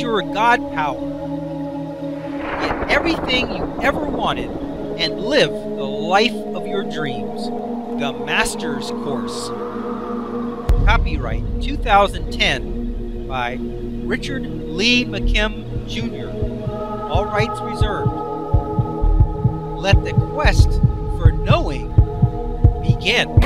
ensure God power. Get everything you ever wanted and live the life of your dreams. The Master's Course. Copyright 2010 by Richard Lee McKim Jr. All rights reserved. Let the quest for knowing begin.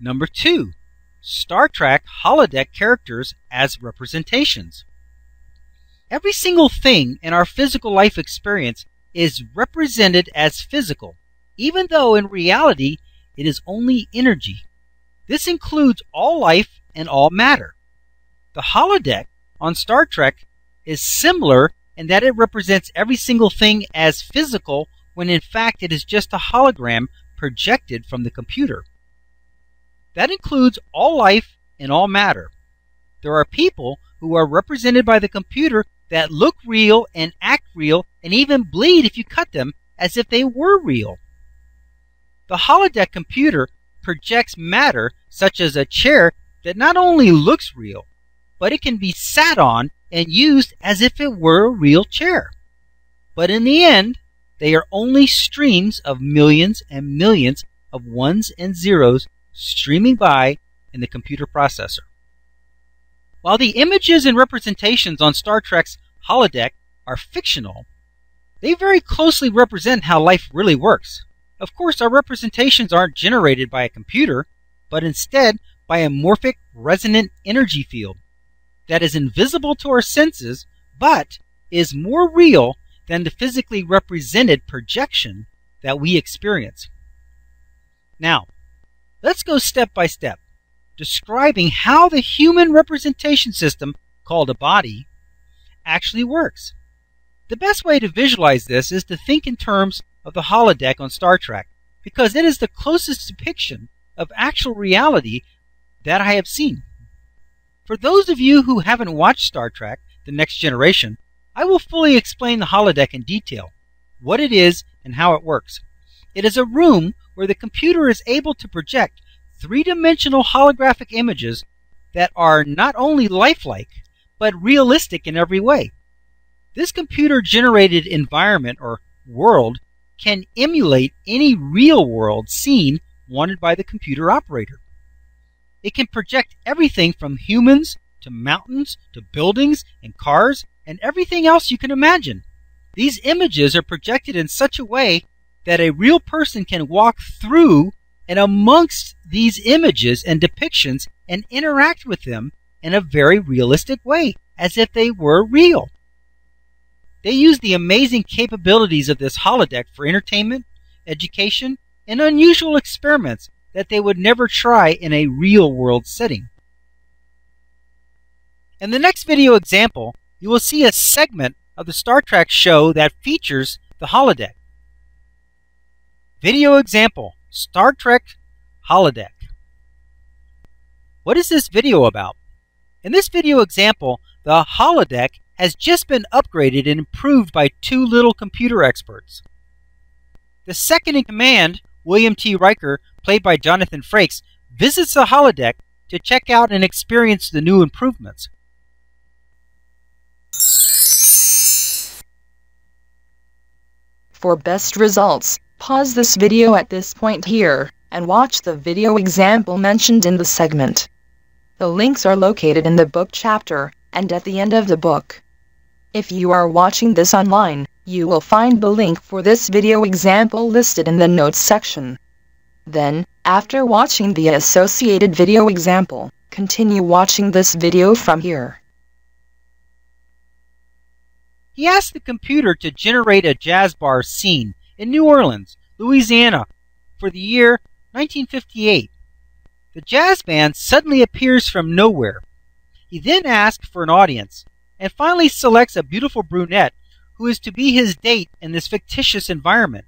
Number 2. Star Trek holodeck characters as representations. Every single thing in our physical life experience is represented as physical, even though in reality it is only energy. This includes all life and all matter. The holodeck on Star Trek is similar in that it represents every single thing as physical when in fact it is just a hologram projected from the computer. That includes all life and all matter. There are people who are represented by the computer that look real and act real and even bleed if you cut them as if they were real. The holodeck computer projects matter such as a chair that not only looks real, but it can be sat on and used as if it were a real chair. But in the end, they are only streams of millions and millions of ones and zeros streaming by in the computer processor. While the images and representations on Star Trek's holodeck are fictional, they very closely represent how life really works. Of course, our representations aren't generated by a computer, but instead by a morphic resonant energy field that is invisible to our senses, but is more real than the physically represented projection that we experience. Now, let's go step by step, describing how the human representation system, called a body, actually works. The best way to visualize this is to think in terms of the holodeck on Star Trek, because it is the closest depiction of actual reality that I have seen. For those of you who haven't watched Star Trek: The Next Generation, I will fully explain the holodeck in detail, what it is and how it works. It is a room where the computer is able to project three-dimensional holographic images that are not only lifelike, but realistic in every way. This computer-generated environment or world can emulate any real world scene wanted by the computer operator. It can project everything from humans to mountains to buildings and cars and everything else you can imagine. These images are projected in such a way that a real person can walk through and amongst these images and depictions and interact with them in a very realistic way, as if they were real. They use the amazing capabilities of this holodeck for entertainment, education, and unusual experiments that they would never try in a real-world setting. In the next video example, you will see a segment of the Star Trek show that features the holodeck. Video example, Star Trek holodeck. What is this video about? In this video example, the holodeck has just been upgraded and improved by two little computer experts. The second in command, William T. Riker, played by Jonathan Frakes, visits the holodeck to check out and experience the new improvements. For best results, pause this video at this point here, and watch the video example mentioned in the segment. The links are located in the book chapter, and at the end of the book. If you are watching this online, you will find the link for this video example listed in the notes section. Then, after watching the associated video example, continue watching this video from here. He asked the computer to generate a jazz bar scene in New Orleans, Louisiana, for the year 1958. The jazz band suddenly appears from nowhere. He then asks for an audience, and finally selects a beautiful brunette who is to be his date in this fictitious environment.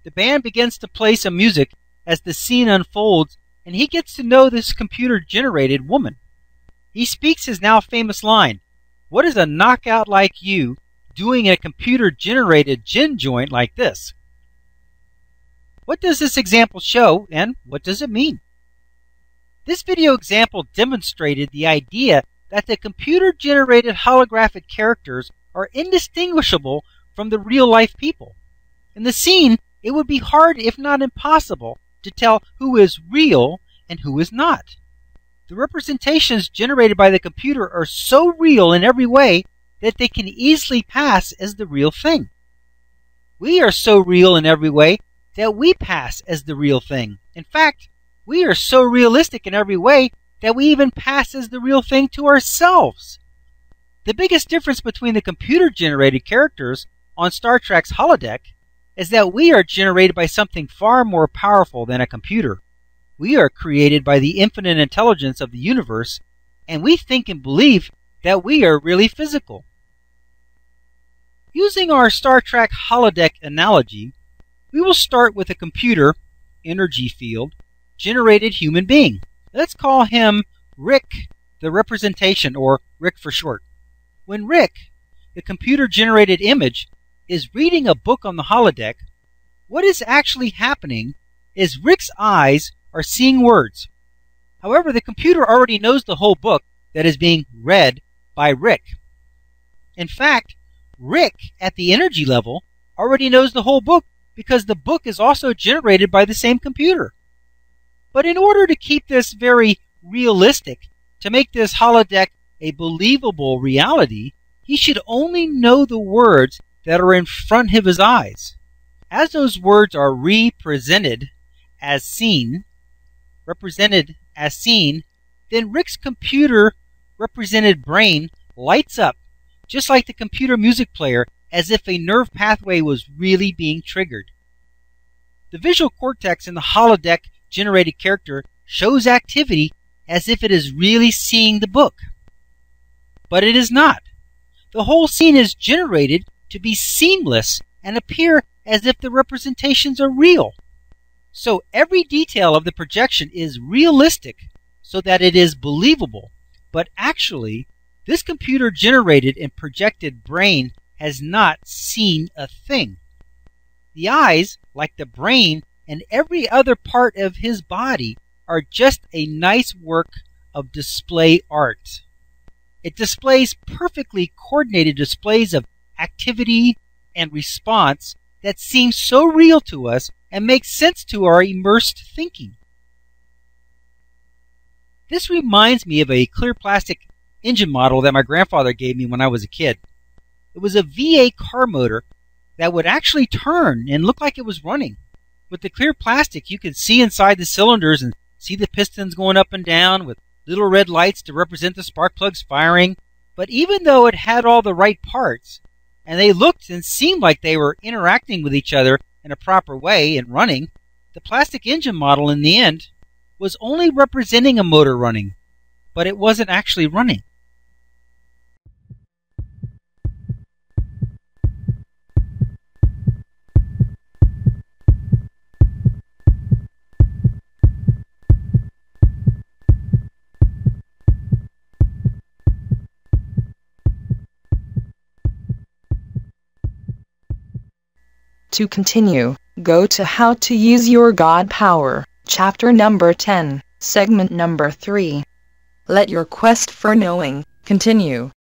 The band begins to play some music as the scene unfolds, and he gets to know this computer-generated woman. He speaks his now famous line, "What is a knockout like you doing in a computer-generated gin joint like this?" What does this example show, and what does it mean? This video example demonstrated the idea that the computer-generated holographic characters are indistinguishable from the real-life people. In the scene, it would be hard, if not impossible, to tell who is real and who is not. The representations generated by the computer are so real in every way that they can easily pass as the real thing. We are so real in every way that we pass as the real thing. In fact, we are so realistic in every way that we even pass as the real thing to ourselves. The biggest difference between the computer-generated characters on Star Trek's holodeck is that we are generated by something far more powerful than a computer. We are created by the infinite intelligence of the universe, and we think and believe that we are really physical. Using our Star Trek holodeck analogy, we will start with a computer, energy field, generated human being. Let's call him Rick, the representation, or Rick for short. When Rick, the computer-generated image, is reading a book on the holodeck, what is actually happening is Rick's eyes are seeing words. However, the computer already knows the whole book that is being read by Rick. In fact, Rick, at the energy level, already knows the whole book because the book is also generated by the same computer. But in order to keep this very realistic, to make this holodeck a believable reality, he should only know the words that are in front of his eyes. As those words are represented as seen, then Rick's computer-represented brain lights up, just like the computer music player, as if a nerve pathway was really being triggered. The visual cortex in the holodeck-generated character shows activity as if it is really seeing the book. But it is not. The whole scene is generated to be seamless and appear as if the representations are real. So every detail of the projection is realistic so that it is believable. But actually, this computer-generated and projected brain has not seen a thing. The eyes, like the brain and every other part of his body, are just a nice work of display art. It displays perfectly coordinated displays of activity and response that seem so real to us and make sense to our immersed thinking. This reminds me of a clear plastic engine model that my grandfather gave me when I was a kid. It was a V8 car motor that would actually turn and look like it was running. With the clear plastic, you could see inside the cylinders and see the pistons going up and down with little red lights to represent the spark plugs firing. But even though it had all the right parts, and they looked and seemed like they were interacting with each other in a proper way and running, the plastic engine model in the end was only representing a motor running, but it wasn't actually running. To continue, go to How to Use Your God Power, Chapter number 10, Segment number 3. Let your quest for knowing continue.